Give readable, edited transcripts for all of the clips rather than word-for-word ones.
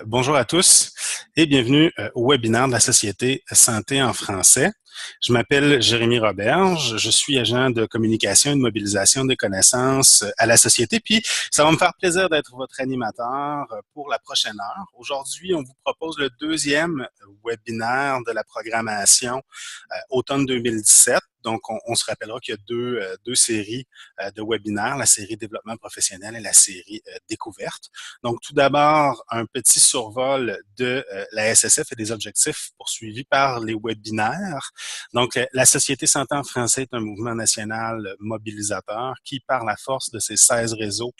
Bonjour à tous et bienvenue au webinaire de la Société Santé en français. Je m'appelle Jérémy Roberge, je suis agent de communication et de mobilisation des connaissances à la Société, puis ça va me faire plaisir d'être votre animateur pour la prochaine heure. Aujourd'hui, on vous propose le deuxième webinaire de la programmation automne 2017. Donc, on se rappellera qu'il y a deux séries de webinaires, la série développement professionnel et la série découverte. Donc, tout d'abord, un petit survol de la SSF et des objectifs poursuivis par les webinaires. Donc, la Société Santé en français est un mouvement national mobilisateur qui, par la force de ses 16 réseaux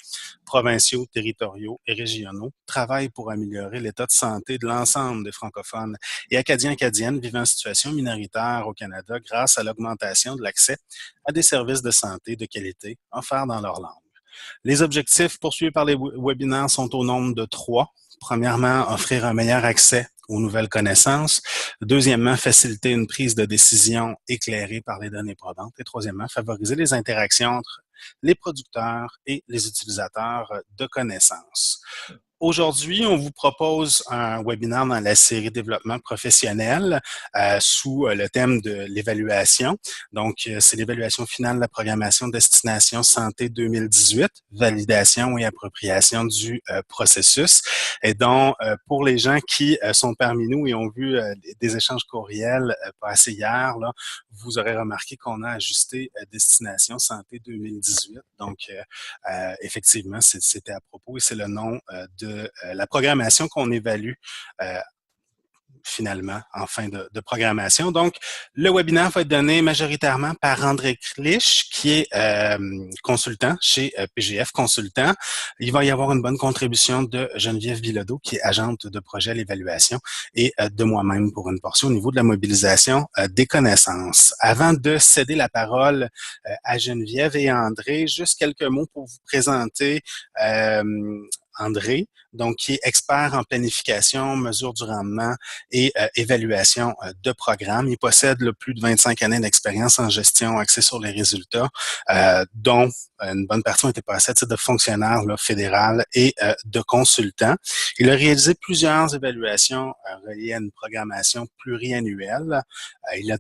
provinciaux, territoriaux et régionaux, travaille pour améliorer l'état de santé de l'ensemble des francophones et acadiens-acadiennes vivant en situation minoritaire au Canada grâce à l'augmentation de l'accès à des services de santé de qualité offerts dans leur langue. Les objectifs poursuivis par les webinaires sont au nombre de 3. Premièrement, offrir un meilleur accès aux nouvelles connaissances. Deuxièmement, faciliter une prise de décision éclairée par les données probantes. Et troisièmement, favoriser les interactions entre les producteurs et les utilisateurs de connaissances. Aujourd'hui, on vous propose un webinaire dans la série développement professionnel sous le thème de l'évaluation. Donc, c'est l'évaluation finale de la programmation Destination Santé 2018, validation et appropriation du processus. Et donc, pour les gens qui sont parmi nous et ont vu des échanges courriels passés hier, là, vous aurez remarqué qu'on a ajusté Destination Santé 2018. Donc, effectivement, c'était à propos et c'est le nom de la programmation qu'on évalue finalement en fin de programmation. Donc, le webinaire va être donné majoritairement par André Clich, qui est consultant chez PGF Consultant. Il va y avoir une bonne contribution de Geneviève Bilodeau, qui est agente de projet à l'évaluation, et de moi-même pour une portion au niveau de la mobilisation des connaissances. Avant de céder la parole à Geneviève et à André, juste quelques mots pour vous présenter André, donc qui est expert en planification, mesure du rendement et évaluation de programmes. Il possède plus de 25 années d'expérience en gestion axée sur les résultats, dont une bonne partie ont été passées à titre de fonctionnaire fédéral et de consultant. Il a réalisé plusieurs évaluations reliées à une programmation pluriannuelle. Il a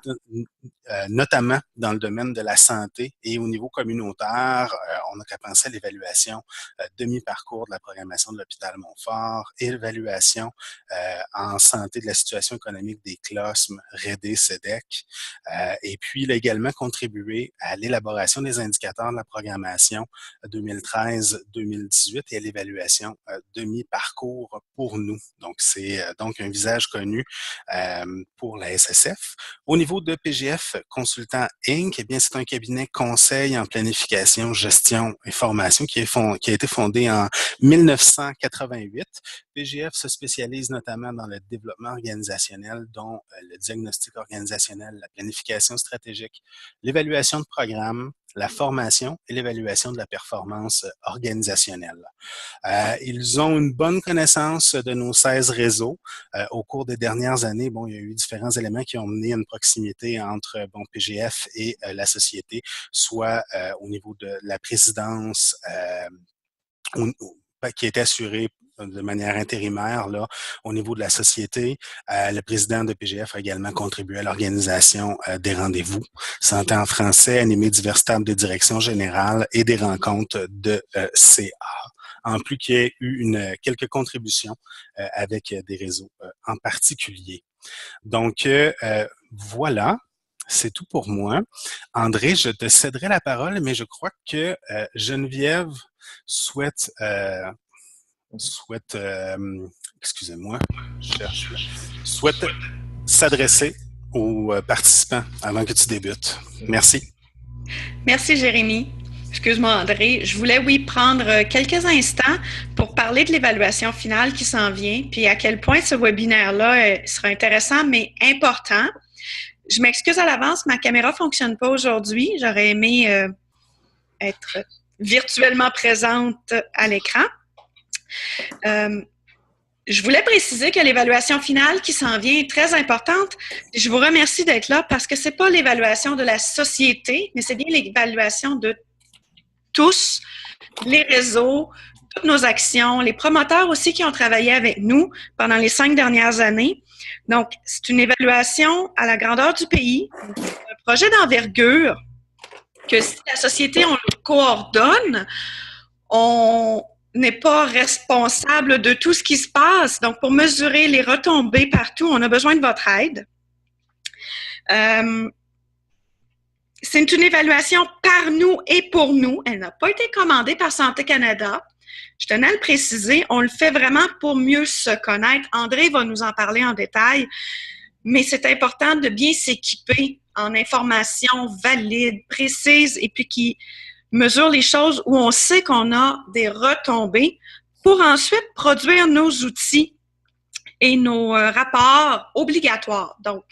notamment dans le domaine de la santé et au niveau communautaire, on n'a qu'à penser à l'évaluation demi-parcours de la programmation de l'hôpital Montfort, évaluation en santé de la situation économique des CLOSM, REDE, SEDEC. Et puis, il a également contribué à l'élaboration des indicateurs de la programmation 2013-2018 et à l'évaluation demi-parcours pour nous. Donc, c'est donc un visage connu pour la SSF. Au niveau de PGF Consultant Inc., eh bien, c'est un cabinet conseil en planification, gestion et formation qui a été fondé en 1988. PGF se spécialise notamment dans le développement organisationnel, dont le diagnostic organisationnel, la planification stratégique, l'évaluation de programmes, la formation et l'évaluation de la performance organisationnelle. Ils ont une bonne connaissance de nos 16 réseaux. Au cours des dernières années, il y a eu différents éléments qui ont mené à une proximité entre PGF et la société, soit au niveau de la présidence qui est assurée de manière intérimaire là, au niveau de la société. Le président de PGF a également contribué à l'organisation des rendez-vous santé en français, animé divers tables de direction générale et des rencontres de CA. En plus qu'il y ait eu quelques contributions avec des réseaux en particulier. Donc, voilà. C'est tout pour moi. André, je te céderai la parole, mais je crois que Geneviève souhaite excusez-moi, souhaite s'adresser aux participants avant que tu débutes. Merci. Merci, Jérémy. Excuse-moi, André. Je voulais, prendre quelques instants pour parler de l'évaluation finale qui s'en vient, puis à quel point ce webinaire-là sera intéressant, mais important. Je m'excuse à l'avance, ma caméra ne fonctionne pas aujourd'hui. J'aurais aimé être virtuellement présente à l'écran. Je voulais préciser que l'évaluation finale qui s'en vient est très importante. Je vous remercie d'être là parce que ce n'est pas l'évaluation de la société, mais c'est bien l'évaluation de tous les réseaux toutes nos actions, les promoteurs aussi qui ont travaillé avec nous pendant les 5 dernières années. Donc, c'est une évaluation à la grandeur du pays, un projet d'envergure que si la société, on le coordonne, on n'est pas responsable de tout ce qui se passe. Donc, pour mesurer les retombées partout, on a besoin de votre aide. C'est une évaluation par nous et pour nous. Elle n'a pas été commandée par Santé Canada. Je tenais à le préciser, on le fait vraiment pour mieux se connaître. André va nous en parler en détail, mais c'est important de bien s'équiper en informations valides, précises et puis qui mesurent les choses où on sait qu'on a des retombées pour ensuite produire nos outils et nos rapports obligatoires. Donc,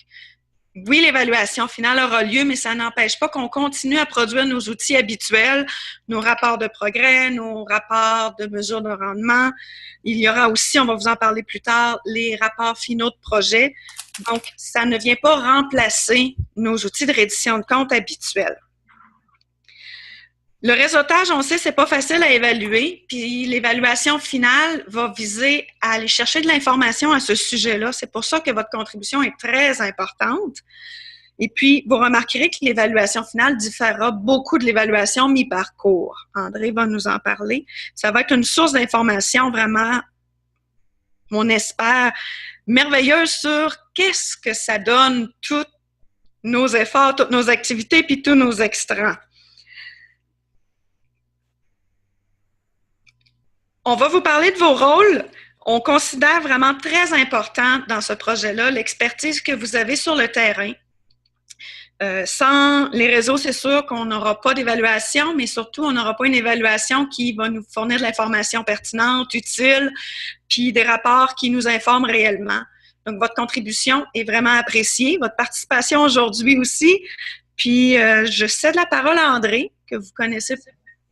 oui, l'évaluation finale aura lieu, mais ça n'empêche pas qu'on continue à produire nos outils habituels, nos rapports de progrès, nos rapports de mesure de rendement. Il y aura aussi, on va vous en parler plus tard, les rapports finaux de projet. Donc, ça ne vient pas remplacer nos outils de reddition de compte habituels. Le réseautage, on sait, c'est pas facile à évaluer, puis l'évaluation finale va viser à aller chercher de l'information à ce sujet-là. C'est pour ça que votre contribution est très importante. Et puis, vous remarquerez que l'évaluation finale différera beaucoup de l'évaluation mi-parcours. André va nous en parler. Ça va être une source d'information vraiment, on espère, merveilleuse sur qu'est-ce que ça donne tous nos efforts, toutes nos activités, puis tous nos extrants. On va vous parler de vos rôles. On considère vraiment très important dans ce projet-là l'expertise que vous avez sur le terrain. Sans les réseaux, c'est sûr qu'on n'aura pas d'évaluation, mais surtout, on n'aura pas une évaluation qui va nous fournir de l'information pertinente, utile, puis des rapports qui nous informent réellement. Donc, votre contribution est vraiment appréciée, votre participation aujourd'hui aussi. Puis, je cède la parole à André, que vous connaissez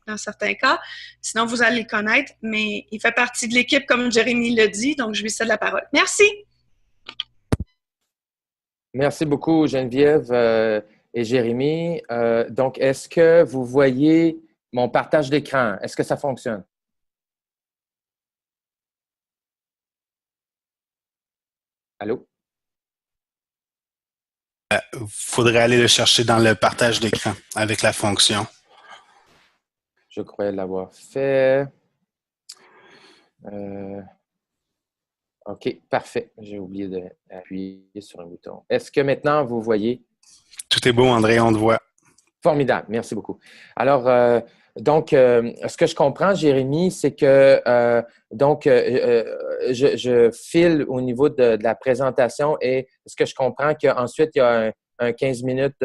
dans certains cas. Sinon, vous allez le connaître, mais il fait partie de l'équipe, comme Jérémy le dit, donc je lui cède la parole. Merci! Merci beaucoup, Geneviève et Jérémy. Donc, est-ce que vous voyez mon partage d'écran? Est-ce que ça fonctionne? Allô? Faudrait aller le chercher dans le partage d'écran avec la fonction. Je croyais l'avoir fait. OK, parfait. J'ai oublié d'appuyer sur un bouton. Est-ce que maintenant, vous voyez? Tout est beau, André, on te voit. Formidable, merci beaucoup. Alors, ce que je comprends, Jérémy, c'est que je file au niveau de la présentation et est-ce que je comprends qu'ensuite, il y a un 15 minutes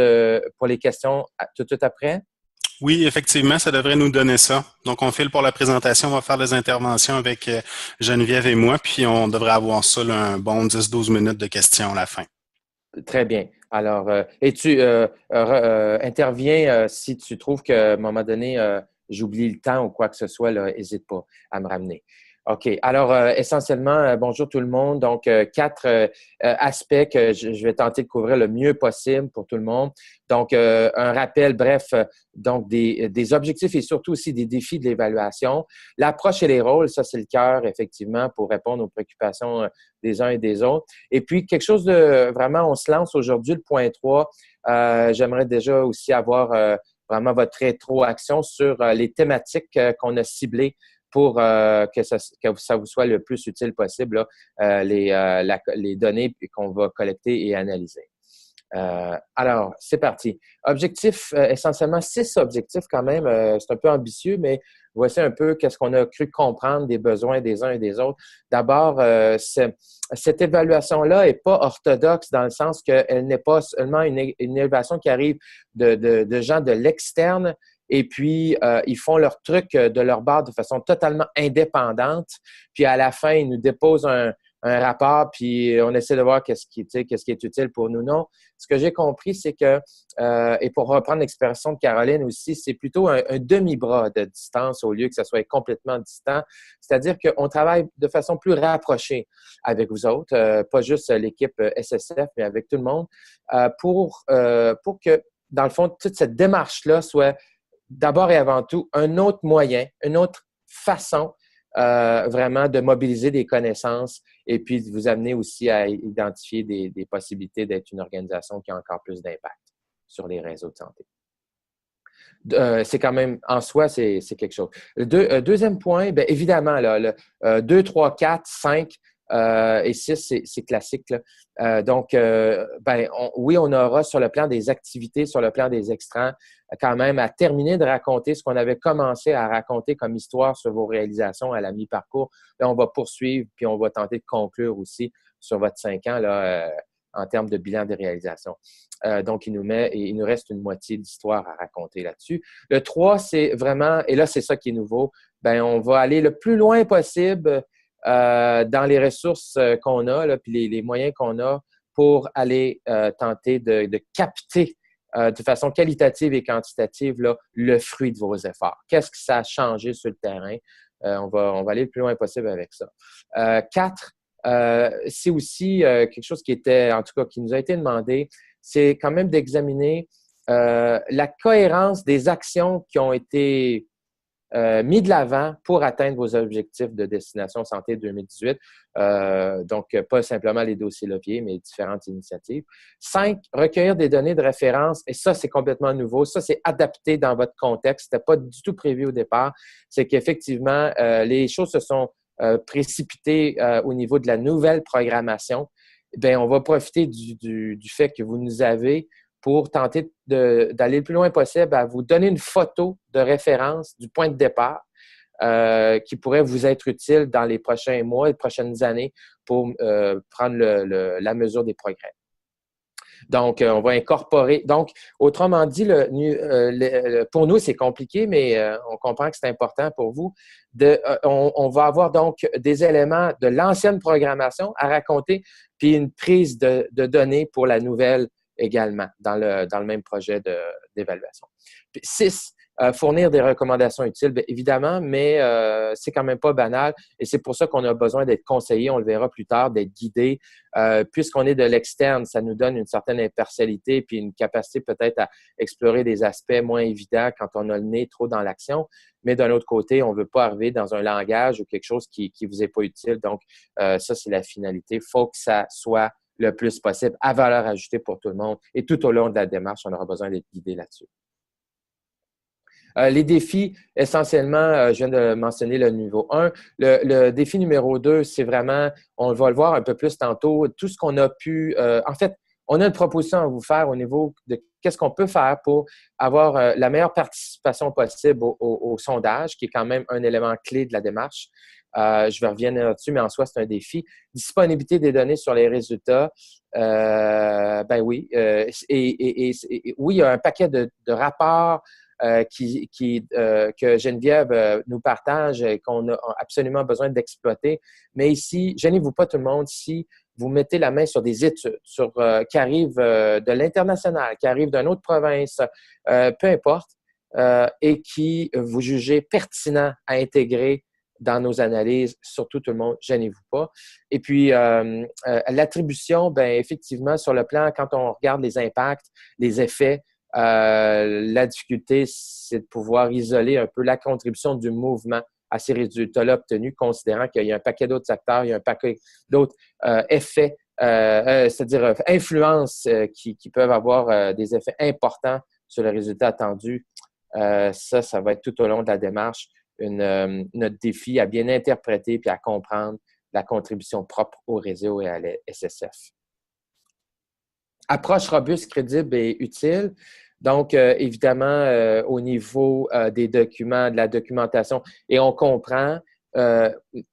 pour les questions tout de suite après? Oui, effectivement, ça devrait nous donner ça. Donc, on file pour la présentation, on va faire des interventions avec Geneviève et moi, puis on devrait avoir ça, là, un bon 10-12 minutes de questions à la fin. Très bien. Alors, et tu interviens si tu trouves qu'à un moment donné, j'oublie le temps ou quoi que ce soit, n'hésite pas à me ramener. OK. Alors, essentiellement, bonjour tout le monde. Donc, 4 aspects que je vais tenter de couvrir le mieux possible pour tout le monde. Donc, un rappel bref, donc des objectifs et surtout aussi des défis de l'évaluation. L'approche et les rôles, ça, c'est le cœur, effectivement, pour répondre aux préoccupations des uns et des autres. Et puis, quelque chose de vraiment, on se lance aujourd'hui, le point 3. J'aimerais déjà aussi avoir vraiment votre rétroaction sur les thématiques qu'on a ciblées pour que ça vous soit le plus utile possible, là, les données qu'on va collecter et analyser. Alors, c'est parti. Objectif, essentiellement 6 objectifs quand même. C'est un peu ambitieux, mais voici un peu qu'est-ce qu'on a cru comprendre des besoins des uns et des autres. D'abord, cette évaluation-là n'est pas orthodoxe dans le sens qu'elle n'est pas seulement une évaluation qui arrive de gens de l'externe, et puis, ils font leur truc de leur bord de façon totalement indépendante. Puis, à la fin, ils nous déposent un rapport, puis on essaie de voir qu'est-ce qui est utile pour nous. Non, ce que j'ai compris, c'est que, et pour reprendre l'expression de Caroline aussi, c'est plutôt un demi-bras de distance au lieu que ça soit complètement distant. C'est-à-dire qu'on travaille de façon plus rapprochée avec vous autres, pas juste l'équipe SSF, mais avec tout le monde, pour que, dans le fond, toute cette démarche-là soit d'abord et avant tout un autre moyen, une autre façon vraiment de mobiliser des connaissances et puis de vous amener aussi à identifier des possibilités d'être une organisation qui a encore plus d'impact sur les réseaux de santé. C'est quand même, en soi, c'est quelque chose. Deuxième point, bien évidemment, là, 2, 3, 4, 5 et 6, c'est classique. Là. Donc, oui, on aura sur le plan des activités, sur le plan des extrants, quand même à terminer de raconter ce qu'on avait commencé à raconter comme histoire sur vos réalisations à la mi-parcours. Là, on va poursuivre, puis on va tenter de conclure aussi sur votre 5 ans là, en termes de bilan des réalisations. Donc, il nous reste une moitié d'histoire à raconter là-dessus. Le 3, c'est vraiment, et là, c'est ça qui est nouveau, bien, on va aller le plus loin possible dans les ressources qu'on a, là, puis les moyens qu'on a pour aller tenter de capter de façon qualitative et quantitative là, le fruit de vos efforts. Qu'est-ce que ça a changé sur le terrain? On va aller le plus loin possible avec ça. 4, c'est aussi quelque chose qui était, en tout cas, qui nous a été demandé, c'est quand même d'examiner la cohérence des actions qui ont été mis de l'avant pour atteindre vos objectifs de Destination Santé 2018. Donc, pas simplement les dossiers leviers, mais différentes initiatives. 5, recueillir des données de référence. Et ça, c'est complètement nouveau. Ça, c'est adapté dans votre contexte. C'était pas du tout prévu au départ. C'est qu'effectivement, les choses se sont précipitées au niveau de la nouvelle programmation. Bien, on va profiter du fait que vous nous avez pour tenter d'aller le plus loin possible à vous donner une photo de référence du point de départ qui pourrait vous être utile dans les prochains mois et les prochaines années pour prendre la mesure des progrès. Donc, on va incorporer. Donc, autrement dit, pour nous, c'est compliqué, mais on comprend que c'est important pour vous. On va avoir donc des éléments de l'ancienne programmation à raconter, puis une prise de données pour la nouvelle également dans le même projet d'évaluation. 6, fournir des recommandations utiles, bien évidemment, mais c'est quand même pas banal et c'est pour ça qu'on a besoin d'être conseillé, on le verra plus tard, d'être guidé. Puisqu'on est de l'externe, ça nous donne une certaine impartialité puis une capacité peut-être à explorer des aspects moins évidents quand on a le nez trop dans l'action. Mais d'un autre côté, on ne veut pas arriver dans un langage ou quelque chose qui vous est pas utile. Donc, ça, c'est la finalité. Il faut que ça soit le plus possible à valeur ajoutée pour tout le monde. Et tout au long de la démarche, on aura besoin d'être guidé là-dessus. Les défis, essentiellement, je viens de mentionner le niveau 1. Le défi numéro 2, c'est vraiment, on va le voir un peu plus tantôt, tout ce qu'on a pu… en fait, on a une proposition à vous faire au niveau de qu'est-ce qu'on peut faire pour avoir la meilleure participation possible au sondage, qui est quand même un élément clé de la démarche. Je vais revenir là-dessus, mais en soi, c'est un défi. Disponibilité des données sur les résultats, ben oui. Oui, il y a un paquet de rapports que Geneviève nous partage et qu'on a absolument besoin d'exploiter. Mais ici, gênez-vous pas tout le monde si vous mettez la main sur des études qui arrivent de l'international, qui arrivent d'une autre province, peu importe, et qui vous jugez pertinent à intégrer dans nos analyses, surtout tout le monde, gênez-vous pas. Et puis, l'attribution, bien, effectivement, sur le plan, quand on regarde les impacts, les effets, la difficulté, c'est de pouvoir isoler un peu la contribution du mouvement à ces résultats-là obtenus, considérant qu'il y a un paquet d'autres acteurs, il y a un paquet d'autres effets, c'est-à-dire influences qui peuvent avoir des effets importants sur le résultat attendu. Ça va être tout au long de la démarche notre défi à bien interpréter puis à comprendre la contribution propre au réseau et à la SSF. Approche robuste, crédible et utile. Donc, évidemment, au niveau des documents, de la documentation, et on comprend,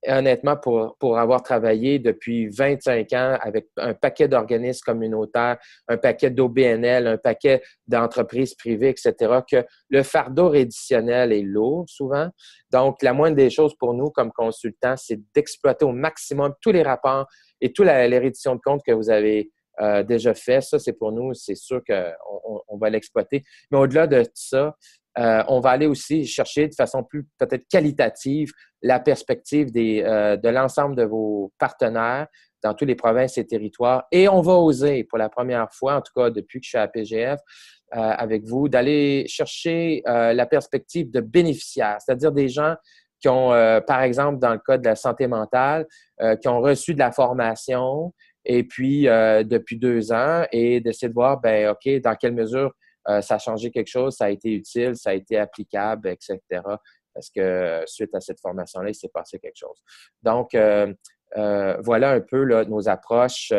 honnêtement, pour avoir travaillé depuis 25 ans avec un paquet d'organismes communautaires, un paquet d'OBNL, un paquet d'entreprises privées, etc., que le fardeau réditionnel est lourd souvent. Donc, la moindre des choses pour nous comme consultants, c'est d'exploiter au maximum tous les rapports et toutes les redditions de comptes que vous avez déjà fait. Ça, c'est pour nous, c'est sûr qu'on va l'exploiter. Mais au-delà de ça, on va aller aussi chercher de façon plus peut-être qualitative la perspective de l'ensemble de vos partenaires dans toutes les provinces et territoires. Et on va oser, pour la première fois, en tout cas depuis que je suis à PGF, avec vous, d'aller chercher la perspective de bénéficiaires, c'est-à-dire des gens qui ont, par exemple, dans le cas de la santé mentale, qui ont reçu de la formation et puis depuis 2 ans et d'essayer de voir, ben OK, dans quelle mesure ça a changé quelque chose, ça a été utile, ça a été applicable, etc. Parce que suite à cette formation-là, il s'est passé quelque chose. Donc, voilà un peu là, nos approches.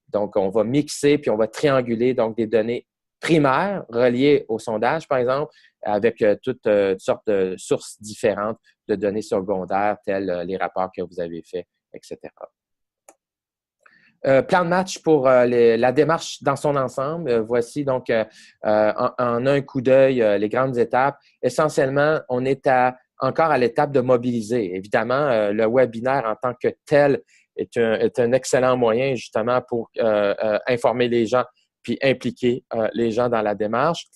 Donc, on va mixer puis on va trianguler donc des données primaires reliées au sondage, par exemple, avec toutes sortes de sources différentes de données secondaires, telles les rapports que vous avez faits, etc. Plan de match pour la démarche dans son ensemble. Voici donc en un coup d'œil les grandes étapes. Essentiellement, on est encore à l'étape de mobiliser. Évidemment, le webinaire en tant que tel est un excellent moyen justement pour informer les gens puis impliquer les gens dans la démarche.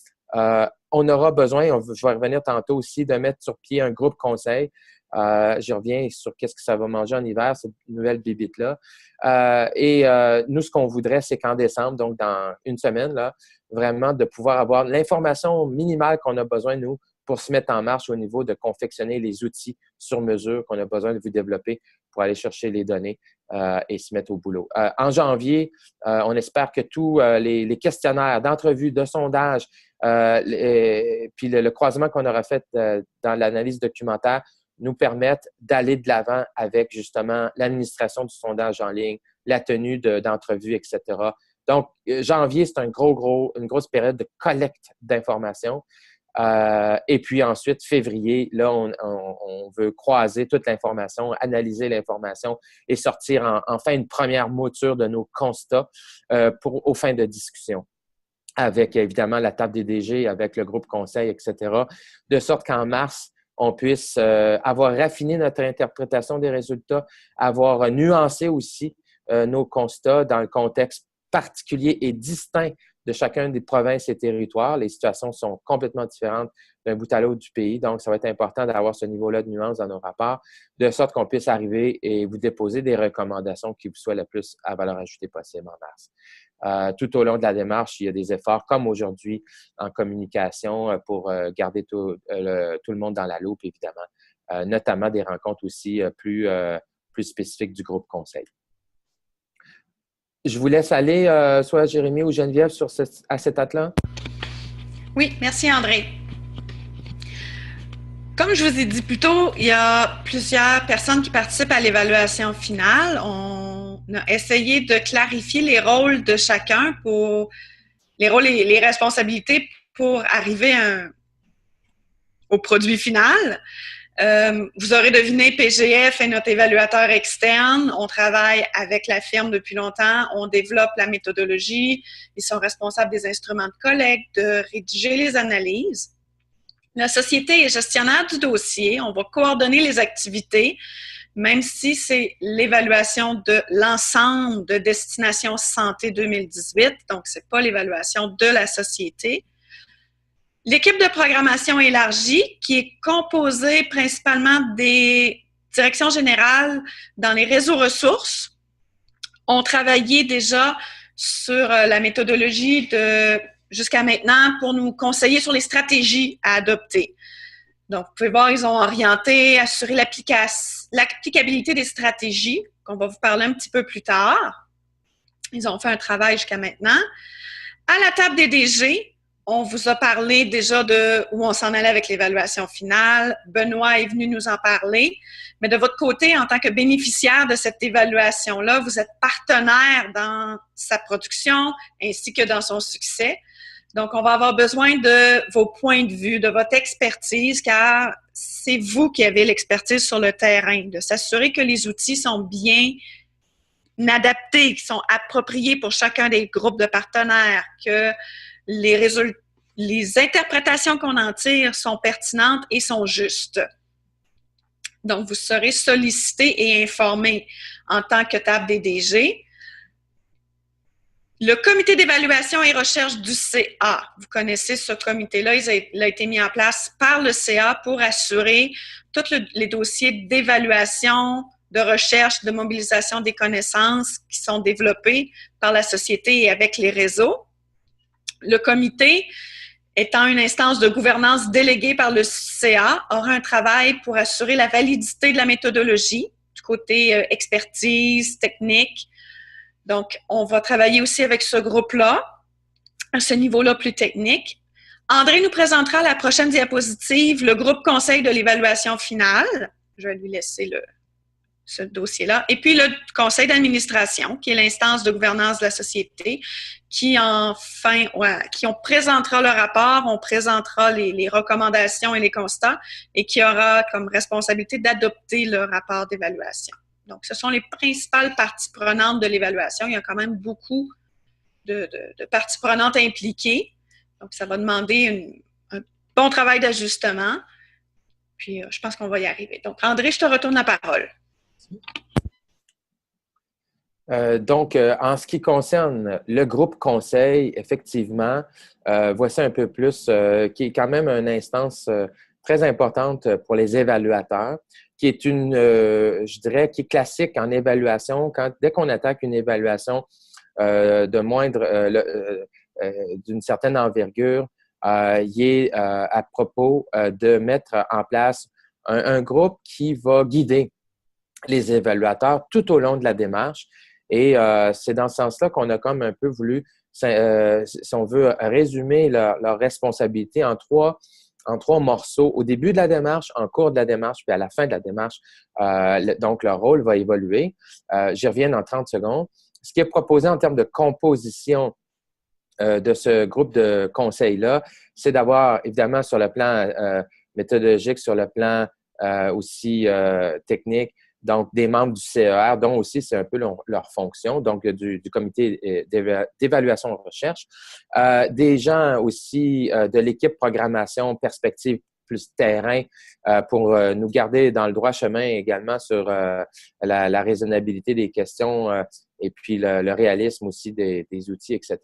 On aura besoin, je vais revenir tantôt aussi, de mettre sur pied un groupe conseil. J'y reviens sur qu'est-ce que ça va manger en hiver, cette nouvelle bibite-là. Nous, ce qu'on voudrait, c'est qu'en décembre, donc dans une semaine, là, vraiment de pouvoir avoir l'information minimale qu'on a besoin, nous, pour se mettre en marche au niveau de confectionner les outils sur mesure qu'on a besoin de vous développer pour aller chercher les données et se mettre au boulot. En janvier, on espère que tous les questionnaires d'entrevue, de sondage, puis le croisement qu'on aura fait dans l'analyse documentaire nous permettent d'aller de l'avant avec justement l'administration du sondage en ligne, la tenue d'entrevues, etc. Donc, janvier, c'est une grosse période de collecte d'informations. Et puis ensuite, février, là, on veut croiser toute l'information, analyser l'information et sortir enfin une première mouture de nos constats aux fins de discussion avec, évidemment, la table des DG, avec le groupe conseil, etc. De sorte qu'en mars, on puisse avoir raffiné notre interprétation des résultats, avoir nuancé aussi nos constats dans le contexte particulier et distinct de chacun des provinces et territoires. Les situations sont complètement différentes d'un bout à l'autre du pays, donc ça va être important d'avoir ce niveau-là de nuance dans nos rapports, de sorte qu'on puisse arriver et vous déposer des recommandations qui vous soient le plus à valeur ajoutée possible en mars. Tout au long de la démarche, il y a des efforts, comme aujourd'hui, en communication pour garder tout le monde dans la loupe, évidemment, notamment des rencontres aussi plus spécifiques du groupe conseil. Je vous laisse aller, soit Jérémy ou Geneviève, à cet atlas. Oui, merci André. Comme je vous ai dit plus tôt, il y a plusieurs personnes qui participent à l'évaluation finale. On a essayé de clarifier les rôles de chacun les rôles et les responsabilités pour arriver au produit final. Vous aurez deviné, PGF est notre évaluateur externe. On travaille avec la firme depuis longtemps. On développe la méthodologie. Ils sont responsables des instruments de collecte, de rédiger les analyses. La société est gestionnaire du dossier. On va coordonner les activités, même si c'est l'évaluation de l'ensemble de Destination Santé 2018. Donc, ce n'est pas l'évaluation de la société. L'équipe de programmation élargie, qui est composée principalement des directions générales dans les réseaux ressources, ont travaillé déjà sur la méthodologie jusqu'à maintenant pour nous conseiller sur les stratégies à adopter. Donc, vous pouvez voir, ils ont orienté, assuré l'applicabilité des stratégies, qu'on va vous parler un petit peu plus tard. Ils ont fait un travail jusqu'à maintenant. À la table des DG, on vous a parlé déjà de où on s'en allait avec l'évaluation finale. Benoît est venu nous en parler. Mais de votre côté, en tant que bénéficiaire de cette évaluation-là, vous êtes partenaire dans sa production ainsi que dans son succès. Donc, on va avoir besoin de vos points de vue, de votre expertise, car c'est vous qui avez l'expertise sur le terrain, de s'assurer que les outils sont bien adaptés, qui sont appropriés pour chacun des groupes de partenaires, que les interprétations qu'on en tire sont pertinentes et sont justes. Donc, vous serez sollicité et informé en tant que table des DG. Le comité d'évaluation et recherche du CA, vous connaissez ce comité-là, il a été mis en place par le CA pour assurer tous les dossiers d'évaluation, de recherche, de mobilisation des connaissances qui sont développés par la société et avec les réseaux. Le comité étant une instance de gouvernance déléguée par le CA, aura un travail pour assurer la validité de la méthodologie du côté expertise, technique. Donc, on va travailler aussi avec ce groupe-là, à ce niveau-là plus technique. André nous présentera à la prochaine diapositive le groupe conseil de l'évaluation finale. Je vais lui laisser ce dossier-là. Et puis le conseil d'administration, qui est l'instance de gouvernance de la société, qui on présentera le rapport, on présentera les recommandations et les constats, et qui aura comme responsabilité d'adopter le rapport d'évaluation. Donc, ce sont les principales parties prenantes de l'évaluation. Il y a quand même beaucoup de parties prenantes impliquées. Donc, ça va demander un bon travail d'ajustement. Puis, je pense qu'on va y arriver. Donc, André, je te retourne la parole. Donc, en ce qui concerne le groupe conseil, effectivement, voici un peu plus, qui est quand même une instance très importante pour les évaluateurs, qui est je dirais, qui est classique en évaluation. Dès qu'on attaque une évaluation d'une certaine envergure, il est à propos de mettre en place un groupe qui va guider les évaluateurs tout au long de la démarche. Et c'est dans ce sens-là qu'on a comme un peu voulu, si on veut, résumer leur responsabilité en trois morceaux. Au début de la démarche, en cours de la démarche, puis à la fin de la démarche. Donc, leur rôle va évoluer. J'y reviens dans 30 secondes. Ce qui est proposé en termes de composition de ce groupe de conseil-là, c'est d'avoir, évidemment, sur le plan méthodologique, sur le plan aussi technique, donc des membres du CER, dont aussi c'est un peu leur fonction, donc du comité d'évaluation de recherche. Des gens aussi de l'équipe programmation, perspective plus terrain pour nous garder dans le droit chemin également sur la raisonnabilité des questions et puis le réalisme aussi des outils, etc.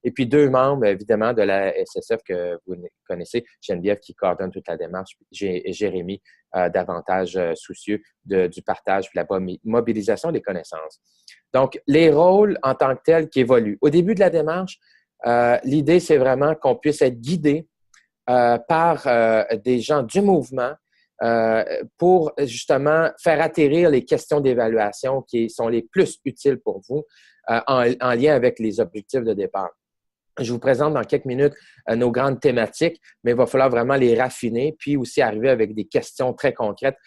Et puis 2 membres, évidemment, de la SSF que vous connaissez, Geneviève qui coordonne toute la démarche, et Jérémy, davantage soucieux du partage et la mobilisation des connaissances. Donc, les rôles en tant que tels qui évoluent. Au début de la démarche, l'idée, c'est vraiment qu'on puisse être guidé par des gens du mouvement pour justement faire atterrir les questions d'évaluation qui sont les plus utiles pour vous en lien avec les objectifs de départ. Je vous présente dans quelques minutes nos grandes thématiques, mais il va falloir vraiment les raffiner, puis aussi arriver avec des questions très concrètes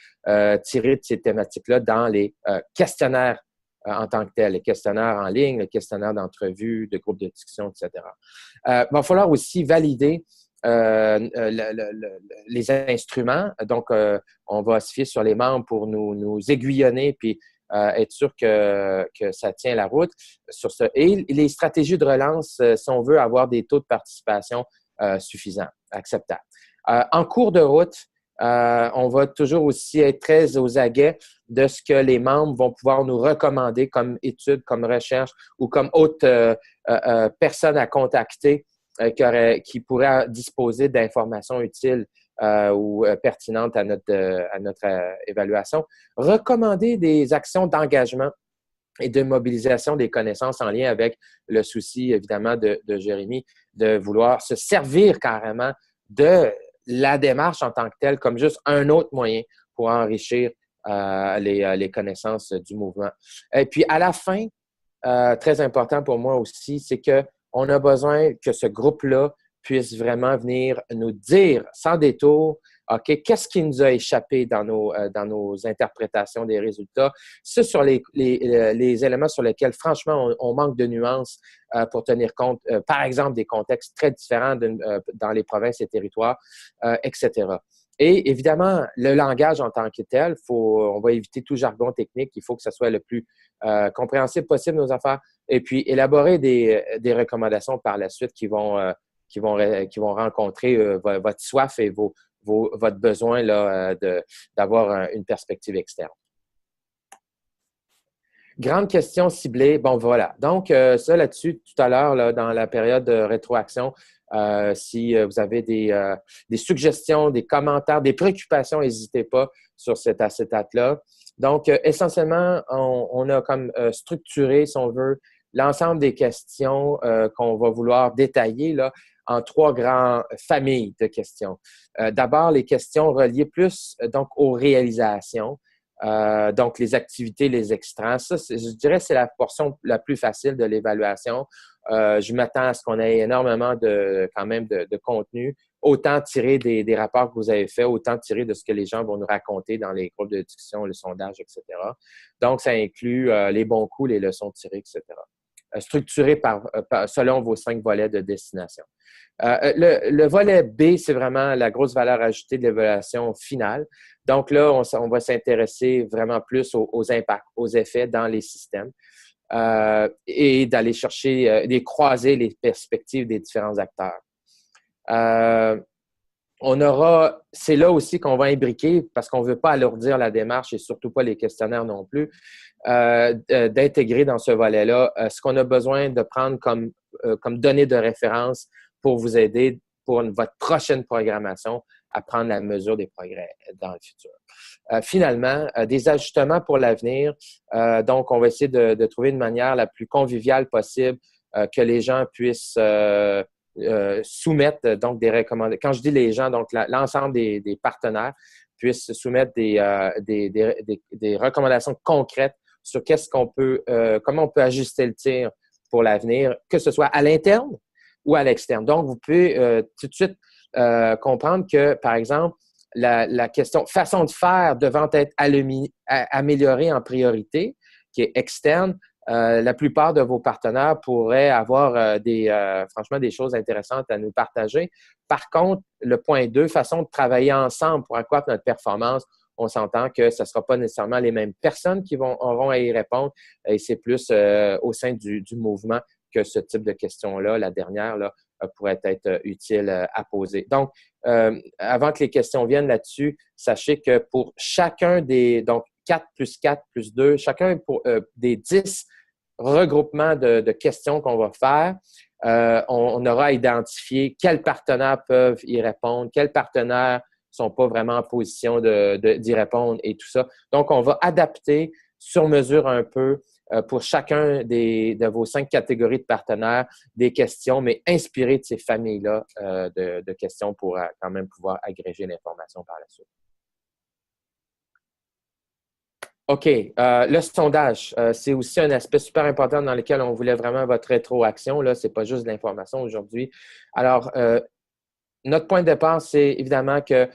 tirées de ces thématiques-là dans les questionnaires en tant que tels, les questionnaires en ligne, les questionnaires d'entrevue, de groupes de discussion, etc. Il va falloir aussi valider les instruments. Donc, on va se fier sur les membres pour nous aiguillonner puis être sûr que ça tient la route sur ce. Et les stratégies de relance, si on veut avoir des taux de participation suffisants, acceptables. En cours de route, on va toujours aussi être très aux aguets de ce que les membres vont pouvoir nous recommander comme études, comme recherche ou comme autre personne à contacter qui pourrait disposer d'informations utiles ou pertinentes à notre évaluation. Recommander des actions d'engagement et de mobilisation des connaissances en lien avec le souci, évidemment, de Jérémy, de vouloir se servir carrément de la démarche en tant que telle comme juste un autre moyen pour enrichir les connaissances du mouvement. Et puis, à la fin, très important pour moi aussi, c'est qu'on a besoin que ce groupe-là puisse vraiment venir nous dire, sans détour, OK, qu'est-ce qui nous a échappé dans nos interprétations des résultats? C'est sur les éléments sur lesquels, franchement, on manque de nuances pour tenir compte, par exemple, des contextes très différents dans les provinces et territoires, etc. Et évidemment, le langage en tant que tel, on va éviter tout jargon technique. Il faut que ce soit le plus compréhensible possible, nos affaires. Et puis, élaborer des recommandations par la suite qui vont rencontrer votre soif et votre besoin là, d'avoir une perspective externe. Grande question ciblée. Bon, voilà. Donc, ça là-dessus, tout à l'heure, là, dans la période de rétroaction, si vous avez des suggestions, des commentaires, des préoccupations, n'hésitez pas sur cet acétate-là. Donc, essentiellement, on a comme structuré, si on veut, l'ensemble des questions qu'on va vouloir détailler là, en trois grandes familles de questions. D'abord, les questions reliées plus donc aux réalisations, donc les activités, les extrants. Ça, je dirais, c'est la portion la plus facile de l'évaluation. Je m'attends à ce qu'on ait énormément quand même de contenu, autant tiré des rapports que vous avez faits, autant tiré de ce que les gens vont nous raconter dans les groupes de discussion, le sondage, etc. Donc, ça inclut les bons coups, les leçons tirées, etc. Structuré selon vos 5 volets de destination. Le volet B, c'est vraiment la grosse valeur ajoutée de l'évaluation finale. Donc là, on va s'intéresser vraiment plus aux impacts, aux effets dans les systèmes et d'aller chercher, de croiser les perspectives des différents acteurs. C'est là aussi qu'on va imbriquer, parce qu'on ne veut pas alourdir la démarche et surtout pas les questionnaires non plus, d'intégrer dans ce volet-là ce qu'on a besoin de prendre comme données de référence pour vous aider pour votre prochaine programmation à prendre la mesure des progrès dans le futur. Finalement, des ajustements pour l'avenir. Donc, on va essayer de trouver une manière la plus conviviale possible que les gens puissent soumettre donc des recommandations. Quand je dis les gens, donc l'ensemble des partenaires puissent soumettre des recommandations concrètes sur comment on peut ajuster le tir pour l'avenir, que ce soit à l'interne ou à l'externe. Donc, vous pouvez tout de suite comprendre que, par exemple, la question façon de faire devant être améliorée en priorité, qui est externe, la plupart de vos partenaires pourraient avoir franchement des choses intéressantes à nous partager. Par contre, le point 2, façon de travailler ensemble pour accroître notre performance, on s'entend que ce ne sera pas nécessairement les mêmes personnes qui auront à y répondre et c'est plus au sein du mouvement que ce type de questions-là, la dernière, là, pourrait être utile à poser. Donc, avant que les questions viennent là-dessus, sachez que pour chacun donc 4 plus 4 plus 2, chacun des 10 regroupements de questions qu'on va faire, on aura à identifier quels partenaires peuvent y répondre, quels partenaires ne sont pas vraiment en position d'y répondre et tout ça. Donc, on va adapter sur mesure un peu pour chacun de vos 5 catégories de partenaires des questions, mais inspirées de ces familles-là de questions pour quand même pouvoir agréger l'information par la suite. OK. Le sondage, c'est aussi un aspect super important dans lequel on voulait vraiment votre rétroaction. Ce n'est pas juste de l'information aujourd'hui. Alors, notre point de départ, c'est évidemment que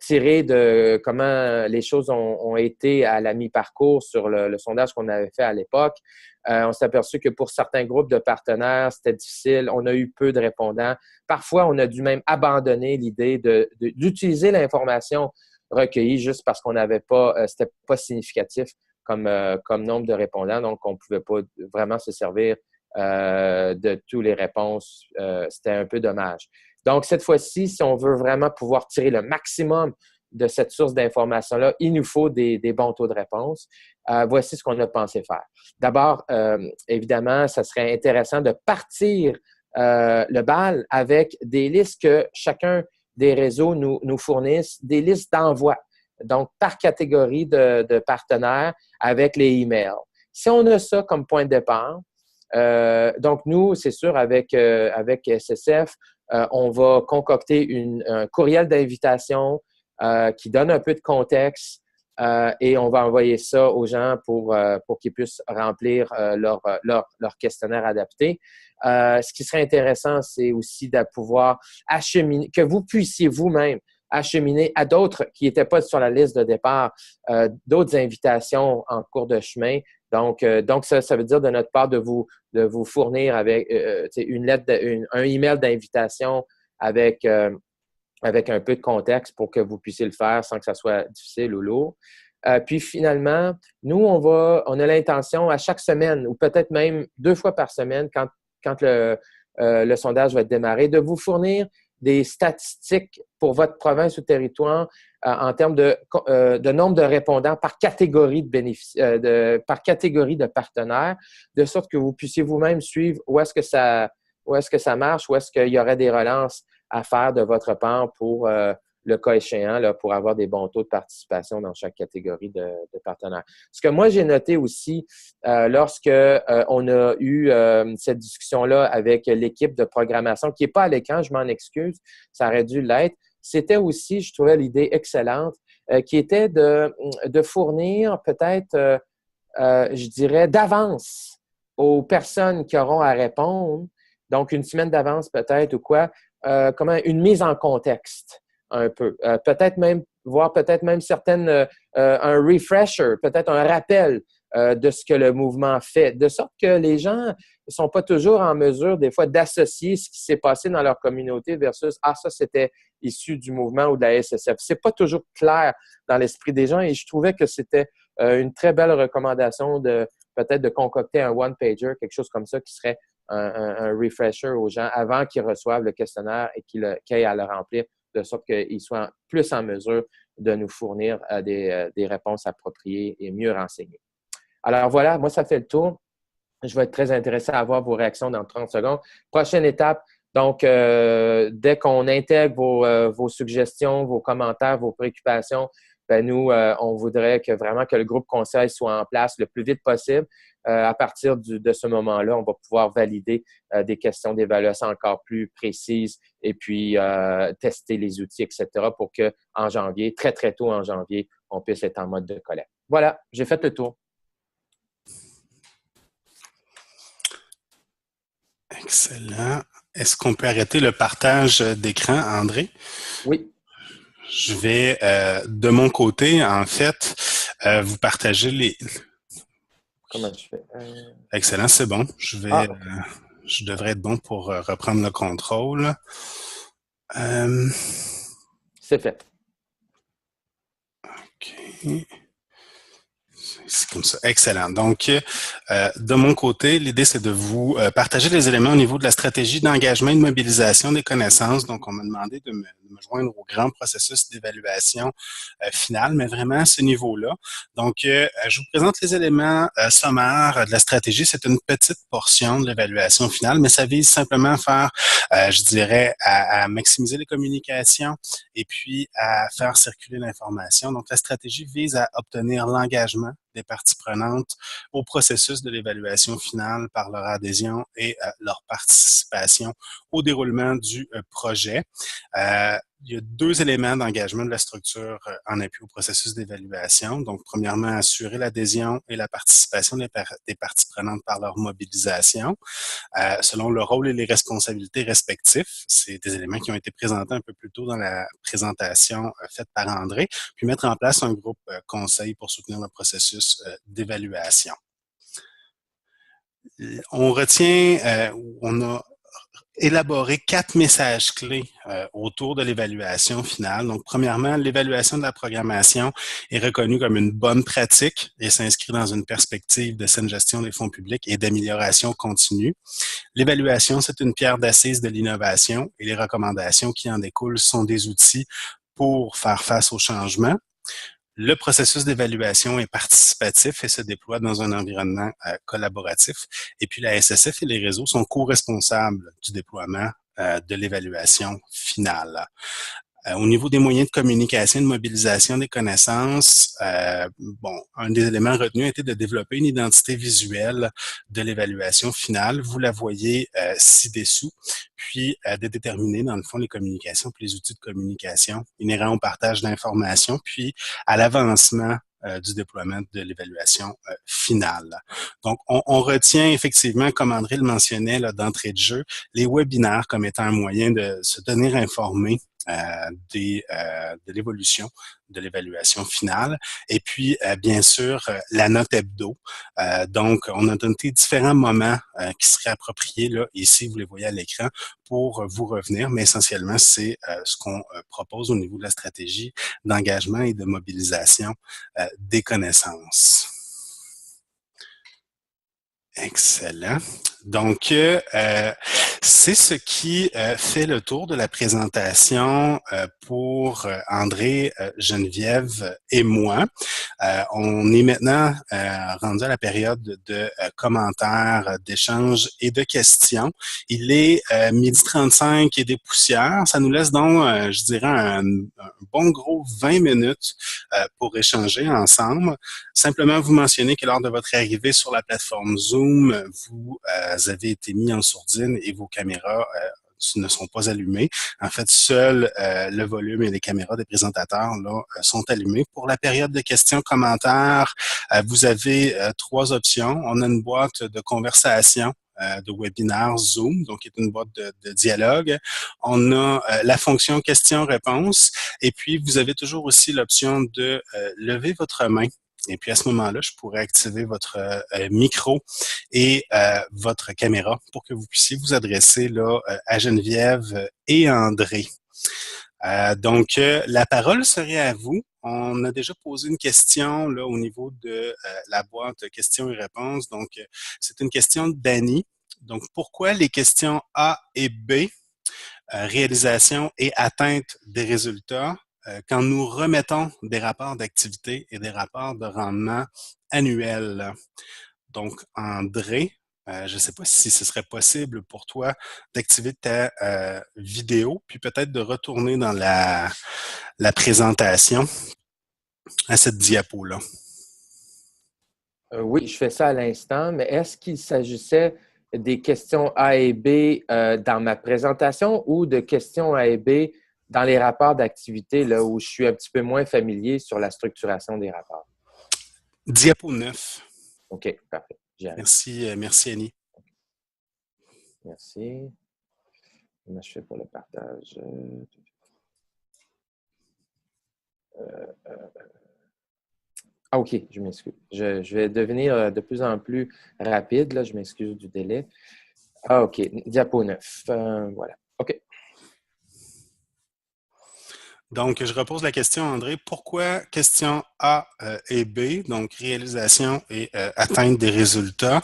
tiré de comment les choses ont été à la mi-parcours sur le sondage qu'on avait fait à l'époque, on s'est aperçu que pour certains groupes de partenaires, c'était difficile. On a eu peu de répondants. Parfois, on a dû même abandonner l'idée d'utiliser l'information recueillie juste parce qu'on n'avait pas, c'était pas significatif comme nombre de répondants. Donc, on ne pouvait pas vraiment se servir de toutes les réponses. C'était un peu dommage. Donc, cette fois-ci, si on veut vraiment pouvoir tirer le maximum de cette source d'information-là, il nous faut des bons taux de réponse. Voici ce qu'on a pensé faire. D'abord, évidemment, ça serait intéressant de partir le bal avec des listes que chacun des réseaux nous fournissent, des listes d'envoi, donc par catégorie de partenaires avec les emails. Si on a ça comme point de départ, donc nous, c'est sûr, avec SSF, on va concocter un courriel d'invitation qui donne un peu de contexte et on va envoyer ça aux gens pour qu'ils puissent remplir leur questionnaire adapté. Ce qui serait intéressant, c'est aussi de pouvoir acheminer, que vous puissiez vous-même acheminer à d'autres qui n'étaient pas sur la liste de départ, d'autres invitations en cours de chemin. Donc ça veut dire de notre part de vous fournir avec une lettre, un email d'invitation avec un peu de contexte pour que vous puissiez le faire sans que ça soit difficile ou lourd. Puis finalement, nous, on a l'intention à chaque semaine ou peut-être même 2 fois par semaine quand le sondage va être démarré, de vous fournir des statistiques pour votre province ou territoire en termes de nombre de répondants par catégorie par catégorie de partenaires, de sorte que vous puissiez vous-même suivre où est-ce que ça marche, où est-ce qu'il y aurait des relances à faire de votre part pour le cas échéant, là, pour avoir des bons taux de participation dans chaque catégorie de partenaires. Ce que moi, j'ai noté aussi lorsque on a eu cette discussion-là avec l'équipe de programmation, qui n'est pas à l'écran, je m'en excuse, ça aurait dû l'être, c'était aussi, je trouvais l'idée excellente, qui était de fournir peut-être, je dirais, d'avance aux personnes qui auront à répondre, donc une semaine d'avance peut-être ou quoi, comment une mise en contexte un peu. Peut-être même, voire peut-être même un refresher, peut-être un rappel de ce que le mouvement fait, de sorte que les gens ne sont pas toujours en mesure, des fois, d'associer ce qui s'est passé dans leur communauté versus « Ah, ça, c'était issu du mouvement ou de la SSF ». C'est pas toujours clair dans l'esprit des gens et je trouvais que c'était une très belle recommandation peut-être de concocter un one-pager, quelque chose comme ça qui serait un refresher aux gens avant qu'ils reçoivent le questionnaire et qu'ils aient à le remplir, de sorte qu'ils soient plus en mesure de nous fournir des réponses appropriées et mieux renseignées. Alors voilà, moi, ça fait le tour. Je vais être très intéressé à avoir vos réactions dans 30 secondes. Prochaine étape, donc, dès qu'on intègre vos suggestions, vos commentaires, vos préoccupations, ben nous, on voudrait vraiment que le groupe conseil soit en place le plus vite possible. À partir de ce moment-là, on va pouvoir valider des questions d'évaluation encore plus précises et puis tester les outils, etc. pour qu'en janvier, très, très tôt en janvier, on puisse être en mode de collecte. Voilà, j'ai fait le tour. Excellent. Est-ce qu'on peut arrêter le partage d'écran, André? Oui. Je vais, de mon côté, en fait, vous partager les... Comment je fais? Excellent, c'est bon. Je devrais être bon pour reprendre le contrôle. C'est fait. OK. C'est comme ça. Excellent. Donc, de mon côté, l'idée, c'est de vous partager les éléments au niveau de la stratégie d'engagement et de mobilisation des connaissances. Donc, on m'a demandé de me joindre au grand processus d'évaluation finale, mais vraiment à ce niveau-là. Donc, je vous présente les éléments sommaires de la stratégie. C'est une petite portion de l'évaluation finale, mais ça vise simplement à faire, je dirais, à maximiser les communications et puis à faire circuler l'information. Donc, la stratégie vise à obtenir l'engagement des parties prenantes au processus de l'évaluation finale par leur adhésion et leur participation au déroulement du projet. Il y a deux éléments d'engagement de la structure en appui au processus d'évaluation. Donc, premièrement, assurer l'adhésion et la participation des parties prenantes par leur mobilisation, selon le rôle et les responsabilités respectifs. C'est des éléments qui ont été présentés un peu plus tôt dans la présentation faite par André, puis mettre en place un groupe conseil pour soutenir le processus d'évaluation. On retient, on a élaborer 4 messages clés autour de l'évaluation finale. Donc, premièrement, l'évaluation de la programmation est reconnue comme une bonne pratique et s'inscrit dans une perspective de saine gestion des fonds publics et d'amélioration continue. L'évaluation, c'est une pierre d'assise de l'innovation et les recommandations qui en découlent sont des outils pour faire face au changement. Le processus d'évaluation est participatif et se déploie dans un environnement collaboratif. Et puis, la SSF et les réseaux sont co-responsables du déploiement de l'évaluation finale. Au niveau des moyens de communication et de mobilisation des connaissances, un des éléments retenus était de développer une identité visuelle de l'évaluation finale. Vous la voyez ci-dessous, puis de déterminer, dans le fond, les communications puis les outils de communication inhérents au partage d'informations, puis à l'avancement du déploiement de l'évaluation finale. Donc, on retient effectivement, comme André le mentionnait d'entrée de jeu, les webinaires comme étant un moyen de se tenir informé de l'évolution de l'évaluation finale. Et puis, bien sûr, la note hebdo. Donc, on a noté différents moments qui seraient appropriés, là, ici, vous les voyez à l'écran, pour vous revenir, mais essentiellement, c'est ce qu'on propose au niveau de la stratégie d'engagement et de mobilisation des connaissances. Excellent. Donc, C'est ce qui fait le tour de la présentation pour André, Geneviève et moi. On est maintenant rendu à la période de commentaires, d'échanges et de questions. Il est 12h35 et des poussières. Ça nous laisse donc, je dirais, un bon gros 20 minutes pour échanger ensemble. Simplement vous mentionner que lors de votre arrivée sur la plateforme Zoom, vous avez été mis en sourdine et vos caméras ne sont pas allumées. En fait, seul le volume et les caméras des présentateurs là, sont allumés. Pour la période de questions-commentaires, vous avez 3 options. On a une boîte de conversation de webinaire Zoom, donc qui est une boîte de dialogue. On a la fonction questions-réponses et puis vous avez toujours aussi l'option de lever votre main. Et puis à ce moment-là, je pourrais activer votre micro et votre caméra pour que vous puissiez vous adresser là à Geneviève et André. Donc, la parole serait à vous. On a déjà posé une question là au niveau de la boîte questions et réponses. Donc, c'est une question d'Annie. Donc, pourquoi les questions A et B, réalisation et atteinte des résultats, quand nous remettons des rapports d'activité et des rapports de rendement annuels? Donc, André, je ne sais pas si ce serait possible pour toi d'activer ta vidéo, puis peut-être de retourner dans la présentation à cette diapo-là. Oui, je fais ça à l'instant, mais est-ce qu'il s'agissait des questions A et B dans ma présentation ou de questions A et B dans les rapports d'activité, là où je suis un petit peu moins familier sur la structuration des rapports? Diapo 9. OK, parfait. Merci Annie. Merci. Comment je fais pour le partage? OK, je m'excuse. Je vais devenir de plus en plus rapide. Là, je m'excuse du délai. OK, diapo 9. Voilà. OK. Donc, je repose la question, André. Pourquoi question A et B, donc réalisation et atteinte des résultats,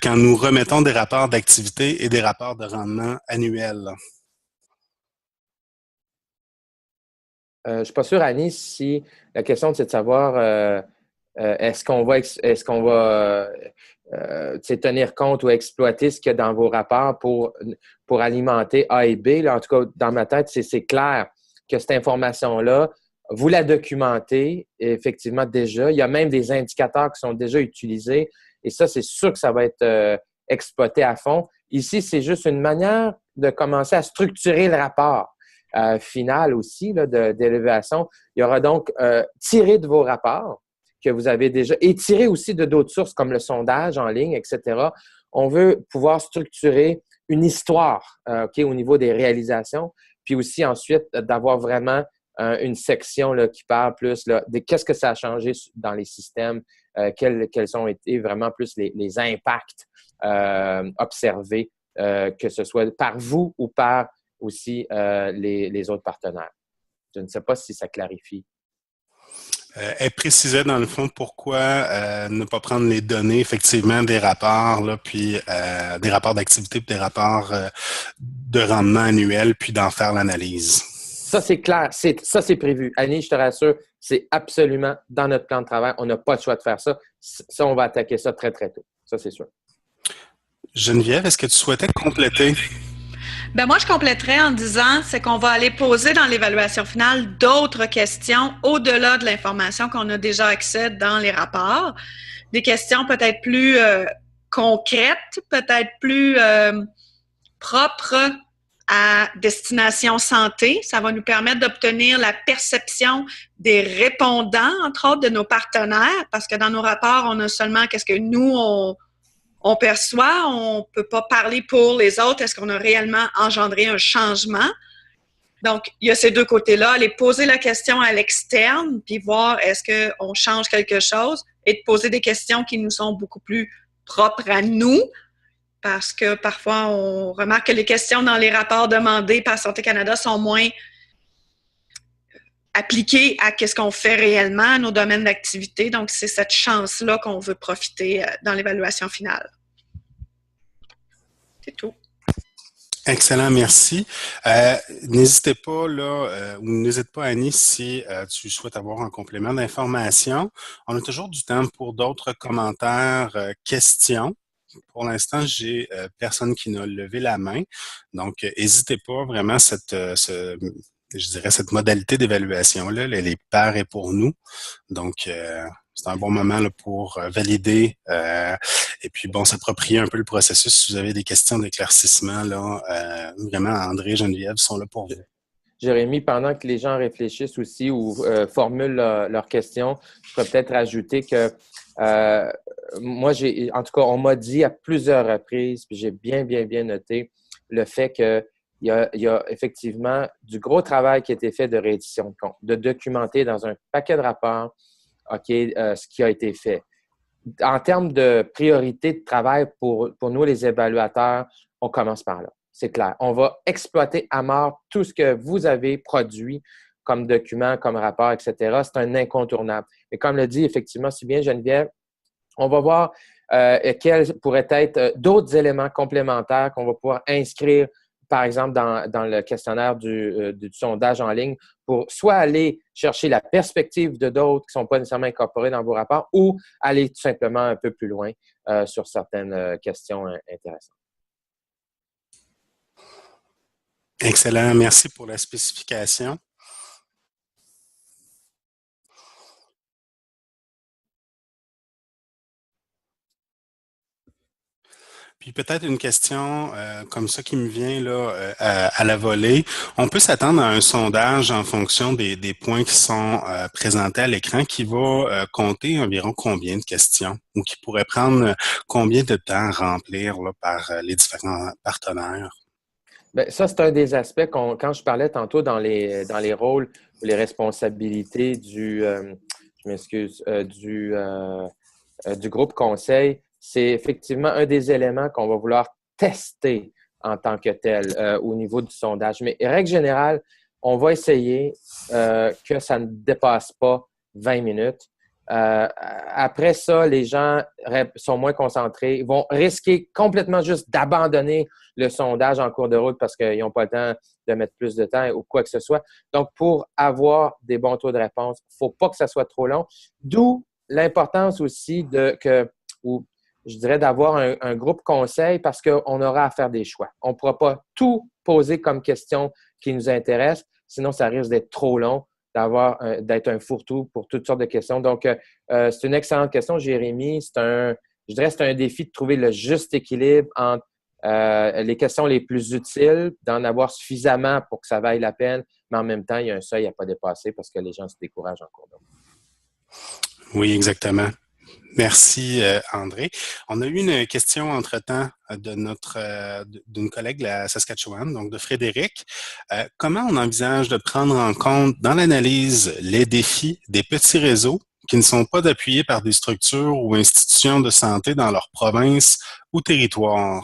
quand nous remettons des rapports d'activité et des rapports de rendement annuels? Je ne suis pas sûr, Annie, si la question, c'est de savoir est-ce qu'on va tenir compte ou exploiter ce qu'il y a dans vos rapports pour alimenter A et B. Là, en tout cas, dans ma tête, c'est clair que cette information-là, vous la documentez effectivement déjà. Il y a même des indicateurs qui sont déjà utilisés et ça, c'est sûr que ça va être exploité à fond. Ici, c'est juste une manière de commencer à structurer le rapport final aussi là, d'élévation. Il y aura donc tiré de vos rapports que vous avez déjà et tiré aussi de d'autres sources comme le sondage en ligne, etc. On veut pouvoir structurer une histoire au niveau des réalisations, puis aussi ensuite d'avoir vraiment une section là, qui parle plus là, de qu'est-ce que ça a changé dans les systèmes, quels ont été vraiment plus les impacts observés, que ce soit par vous ou par aussi les autres partenaires. Je ne sais pas si ça clarifie. Elle précisait dans le fond pourquoi ne pas prendre les données effectivement des rapports, là, puis des rapports d'activité, puis des rapports de rendement annuel, puis d'en faire l'analyse. Ça, c'est clair. Ça, c'est prévu. Annie, je te rassure, c'est absolument dans notre plan de travail. On n'a pas le choix de faire ça. Ça, on va attaquer ça très, très tôt. Ça, c'est sûr. Geneviève, est-ce que tu souhaitais compléter? Ben moi, je compléterais en disant, c'est qu'on va aller poser dans l'évaluation finale d'autres questions au-delà de l'information qu'on a déjà accès dans les rapports. Des questions peut-être plus concrètes, peut-être plus propres à destination santé. Ça va nous permettre d'obtenir la perception des répondants, entre autres, de nos partenaires, parce que dans nos rapports, on a seulement qu'est-ce que nous, on perçoit, on ne peut pas parler pour les autres. Est-ce qu'on a réellement engendré un changement? Donc, il y a ces deux côtés-là. Aller poser la question à l'externe, puis voir est-ce qu'on change quelque chose et de poser des questions qui nous sont beaucoup plus propres à nous, parce que parfois, on remarque que les questions dans les rapports demandés par Santé Canada sont moins appliquées à ce qu'on fait réellement, à nos domaines d'activité. Donc, c'est cette chance-là qu'on veut profiter dans l'évaluation finale. C'est tout. Excellent, merci. N'hésitez pas là, ou n'hésite pas Annie si tu souhaites avoir un complément d'information. On a toujours du temps pour d'autres commentaires, questions. Pour l'instant, j'ai personne qui n'a levé la main. Donc, n'hésitez pas vraiment je dirais cette modalité d'évaluation-là, elle est par et pour nous. Donc, c'est un bon moment là, pour valider et puis bon, s'approprier un peu le processus. Si vous avez des questions d'éclaircissement, là, vraiment, André, Geneviève sont là pour vous. Jérémy, pendant que les gens réfléchissent aussi ou formulent leurs questions, je pourrais peut-être ajouter que euh, moi, en tout cas, on m'a dit à plusieurs reprises, puis j'ai bien noté le fait qu'il y a effectivement du gros travail qui a été fait de réédition de compte, de documenter dans un paquet de rapports, OK, ce qui a été fait. En termes de priorité de travail pour nous, les évaluateurs, on commence par là. C'est clair. On va exploiter à mort tout ce que vous avez produit comme document, comme rapport, etc. C'est un incontournable. Mais comme le dit effectivement si bien Geneviève, on va voir quels pourraient être d'autres éléments complémentaires qu'on va pouvoir inscrire, par exemple, dans le questionnaire du sondage en ligne pour soit aller chercher la perspective de d'autres qui ne sont pas nécessairement incorporés dans vos rapports ou aller tout simplement un peu plus loin sur certaines questions intéressantes. Excellent. Merci pour la spécification. Puis peut-être une question comme ça qui me vient là à la volée. On peut s'attendre à un sondage en fonction des points qui sont présentés à l'écran qui va compter environ combien de questions ou qui pourrait prendre combien de temps à remplir là, par les différents partenaires? Bien, ça, c'est un des aspects quand je parlais tantôt dans les rôles ou les responsabilités je m'excuse, du groupe conseil, c'est effectivement un des éléments qu'on va vouloir tester en tant que tel au niveau du sondage. Mais règle générale, on va essayer que ça ne dépasse pas 20 minutes. Après ça, les gens sont moins concentrés, ils vont risquer complètement juste d'abandonner le sondage en cours de route parce qu'ils n'ont pas le temps de mettre plus de temps ou quoi que ce soit. Donc, pour avoir des bons taux de réponse, il ne faut pas que ça soit trop long. D'où l'importance aussi ou je dirais d'avoir un groupe conseil parce qu'on aura à faire des choix. On ne pourra pas tout poser comme question qui nous intéresse, sinon ça risque d'être trop long d'être un fourre-tout pour toutes sortes de questions. Donc, c'est une excellente question, Jérémy. Je dirais que c'est un défi de trouver le juste équilibre entre les questions les plus utiles, d'en avoir suffisamment pour que ça vaille la peine, mais en même temps, il y a un seuil à ne pas dépasser parce que les gens se découragent en cours de route. Oui, exactement. Merci, André. On a eu une question entre-temps d'une collègue de la Saskatchewan, donc de Frédéric. Comment on envisage de prendre en compte dans l'analyse les défis des petits réseaux qui ne sont pas appuyés par des structures ou institutions de santé dans leur province ou territoire?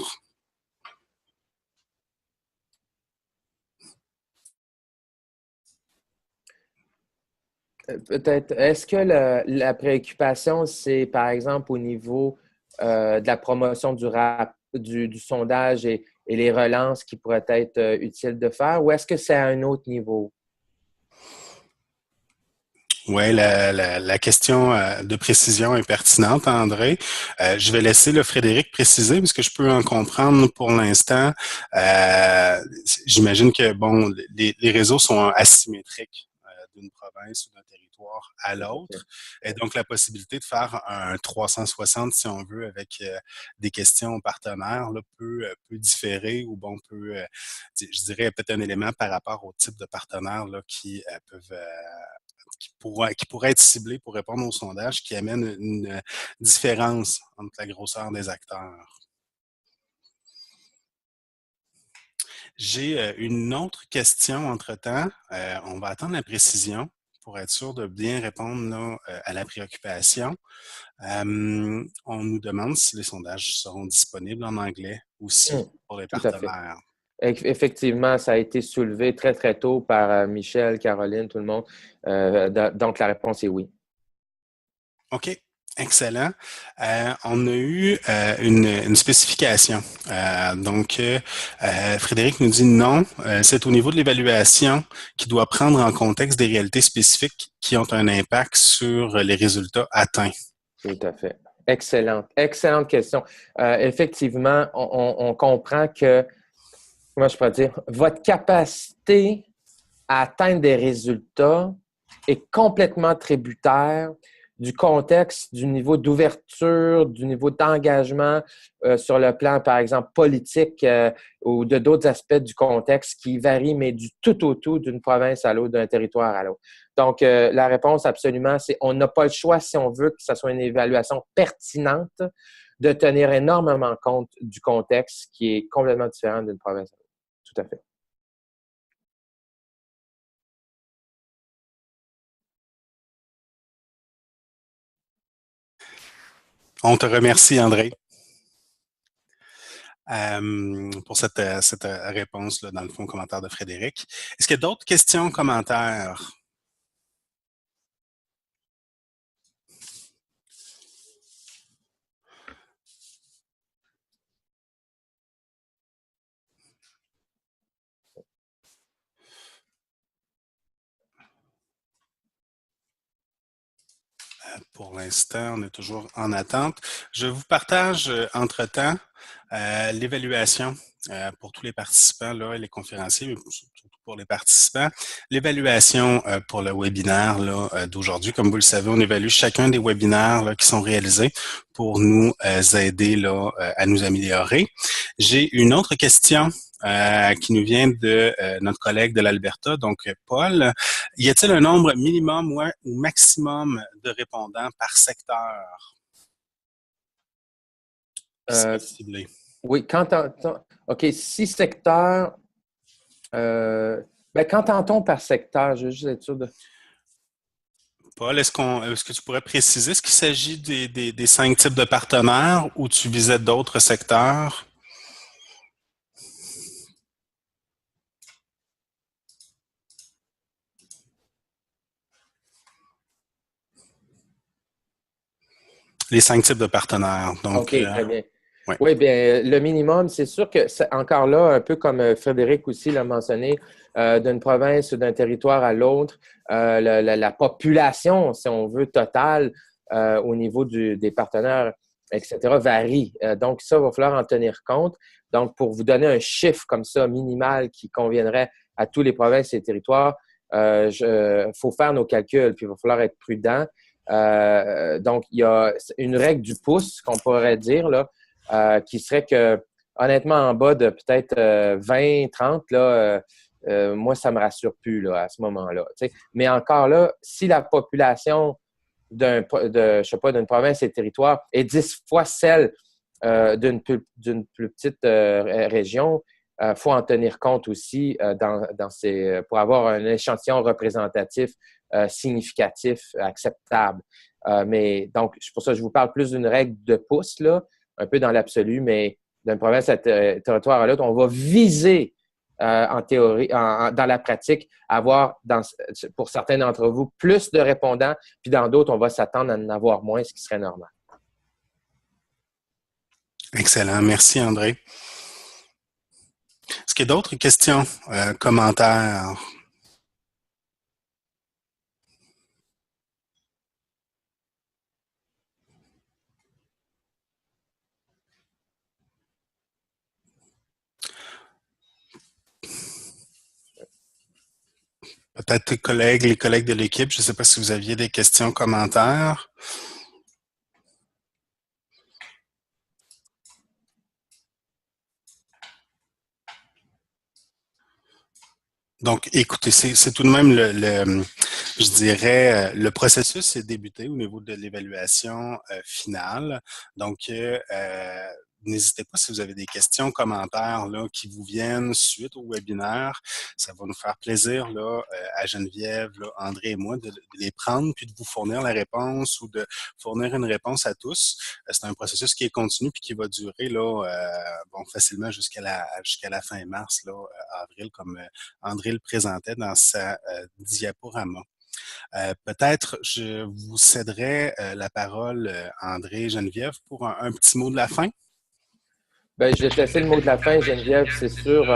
Peut-être, est-ce que la préoccupation, c'est par exemple au niveau de la promotion du sondage et les relances qui pourraient être utiles de faire, ou est-ce que c'est à un autre niveau? Oui, la question de précision est pertinente, André. Je vais laisser le Frédéric préciser, parce que je peux en comprendre pour l'instant. J'imagine que bon, les réseaux sont asymétriques d'une province ou d'un territoire à l'autre. Et donc, la possibilité de faire un 360, si on veut, avec des questions aux partenaires, là, peut différer ou bon, je dirais peut-être un élément par rapport au type de partenaires là, qui peuvent qui pourrait être ciblé pour répondre au sondage, qui amène une différence entre la grosseur des acteurs. J'ai une autre question entre-temps. On va attendre la précision pour être sûr de bien répondre là, à la préoccupation. On nous demande si les sondages seront disponibles en anglais aussi pour les Tout à fait. partenaires. Effectivement, ça a été soulevé très tôt par Michel, Caroline, tout le monde. Donc, la réponse est oui. OK. Excellent. On a eu une spécification. Frédéric nous dit non, c'est au niveau de l'évaluation qui doit prendre en contexte des réalités spécifiques qui ont un impact sur les résultats atteints. Tout à fait. Excellente. Excellente question. Effectivement, on comprend que, comment je peux dire, votre capacité à atteindre des résultats est complètement tributaire du contexte, du niveau d'ouverture, du niveau d'engagement sur le plan, par exemple, politique ou de d'autres aspects du contexte qui varient, mais du tout au tout d'une province à l'autre, d'un territoire à l'autre. Donc, la réponse, absolument, c'est on n'a pas le choix, si on veut que ce soit une évaluation pertinente, de tenir énormément compte du contexte qui est complètement différent d'une province à l'autre. Tout à fait. On te remercie, André, pour cette réponse, là, dans le fond, commentaire de Frédéric. Est-ce qu'il y a d'autres questions, commentaires? Pour l'instant, on est toujours en attente. Je vous partage entre-temps l'évaluation pour tous les participants là, et les conférenciers, mais surtout pour les participants. L'évaluation pour le webinaire d'aujourd'hui. Comme vous le savez, on évalue chacun des webinaires là, qui sont réalisés pour nous aider là, à nous améliorer. J'ai une autre question qui nous vient de notre collègue de l'Alberta, donc Paul. Y a-t-il un nombre minimum ou maximum de répondants par secteur? Ciblé. Oui, OK, 6 secteurs. Qu'entend-on par secteur? Je veux juste être sûr de. Paul, est-ce que tu pourrais préciser, est-ce qu'il s'agit des 5 types de partenaires ou tu visais d'autres secteurs? Les 5 types de partenaires. Donc, OK, très bien. ouais. Oui, bien, le minimum, c'est sûr que, encore là, un peu comme Frédéric aussi l'a mentionné, d'une province ou d'un territoire à l'autre, la population, si on veut, totale au niveau des partenaires, etc., varie. Donc, ça, il va falloir en tenir compte. Donc, pour vous donner un chiffre comme ça, minimal, qui conviendrait à tous les provinces et territoires, faut faire nos calculs, puis il va falloir être prudent. Donc, il y a une règle du pouce qu'on pourrait dire, là, qui serait que, honnêtement, en bas de peut-être 20, 30, là, moi, ça me rassure plus là, à ce moment-là. T'sais. Mais encore là, si la population je sais pas, d'une province et territoire est 10 fois celle d'une plus petite région, faut en tenir compte aussi pour avoir un échantillon représentatif significatif, acceptable. Mais donc, c'est pour ça que je vous parle plus d'une règle de pouce, là, un peu dans l'absolu, mais d'une province à territoire à l'autre, on va viser en théorie, dans la pratique, avoir, pour certains d'entre vous, plus de répondants, puis dans d'autres, on va s'attendre à en avoir moins, ce qui serait normal. Excellent. Merci, André. Est-ce qu'il y a d'autres questions, commentaires? Peut-être les collègues de l'équipe, je ne sais pas si vous aviez des questions, commentaires. Donc, écoutez, c'est tout de même je dirais, le processus est débuté au niveau de l'évaluation finale. Donc, n'hésitez pas si vous avez des questions, commentaires là, qui vous viennent suite au webinaire. Ça va nous faire plaisir là, à Geneviève, là, André et moi de les prendre puis de vous fournir la réponse ou de fournir une réponse à tous. C'est un processus qui est continu puis qui va durer là, facilement jusqu'à la fin mars, là, avril, comme André le présentait dans sa diaporama. Peut-être je vous céderai la parole, André et Geneviève, pour un petit mot de la fin. Ben, je vais te laisser le mot de la fin, Geneviève, c'est sûr.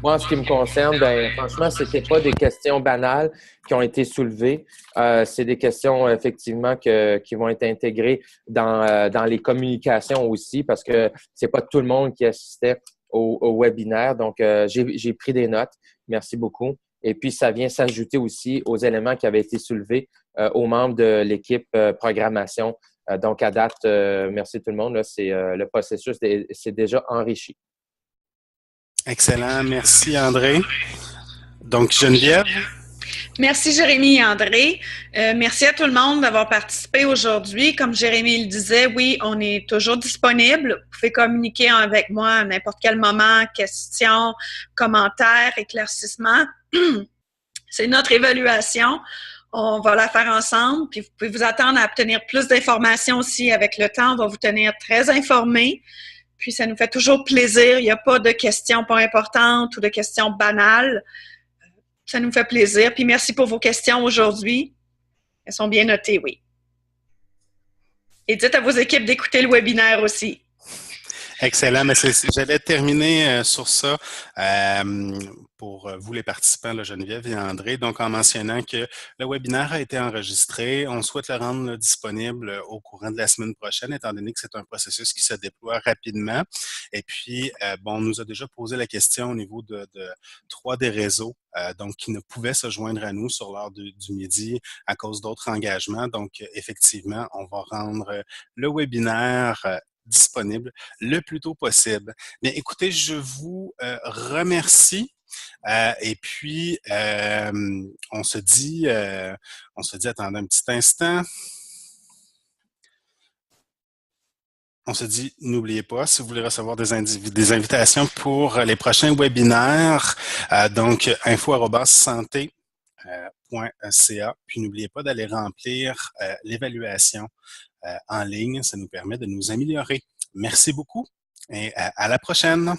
Moi, en ce qui me concerne, ben, franchement, c'était pas des questions banales qui ont été soulevées. C'est des questions, effectivement, qui vont être intégrées dans les communications aussi, parce que c'est pas tout le monde qui assistait au webinaire. Donc, j'ai pris des notes. Merci beaucoup. Et puis, ça vient s'ajouter aussi aux éléments qui avaient été soulevés aux membres de l'équipe programmation. Donc, à date, merci tout le monde. Là, le processus s'est déjà enrichi. Excellent. Merci, André. Donc, Geneviève? Merci Jérémy et André. Merci à tout le monde d'avoir participé aujourd'hui. Comme Jérémy le disait, oui, on est toujours disponible. Vous pouvez communiquer avec moi à n'importe quel moment, questions, commentaires, éclaircissements. C'est notre évaluation. On va la faire ensemble, puis vous pouvez vous attendre à obtenir plus d'informations aussi avec le temps. On va vous tenir très informés. Puis ça nous fait toujours plaisir. Il n'y a pas de questions pas importantes ou de questions banales. Ça nous fait plaisir. Puis merci pour vos questions aujourd'hui. Elles sont bien notées, oui. Et dites à vos équipes d'écouter le webinaire aussi. Excellent. Mais j'allais terminer sur ça pour vous les participants, là, Geneviève et André. Donc, en mentionnant que le webinaire a été enregistré, on souhaite le rendre disponible au courant de la semaine prochaine, étant donné que c'est un processus qui se déploie rapidement. Et puis, on nous a déjà posé la question au niveau de 3 des réseaux, donc qui ne pouvaient se joindre à nous sur l'heure du midi à cause d'autres engagements. Donc, effectivement, on va rendre le webinaire disponible le plus tôt possible. Bien, écoutez, je vous remercie. Et puis, on se dit, attendez un petit instant. On se dit, n'oubliez pas, si vous voulez recevoir des invitations pour les prochains webinaires, donc info@santé.ca. Puis n'oubliez pas d'aller remplir l'évaluation en ligne. Ça nous permet de nous améliorer. Merci beaucoup et à la prochaine.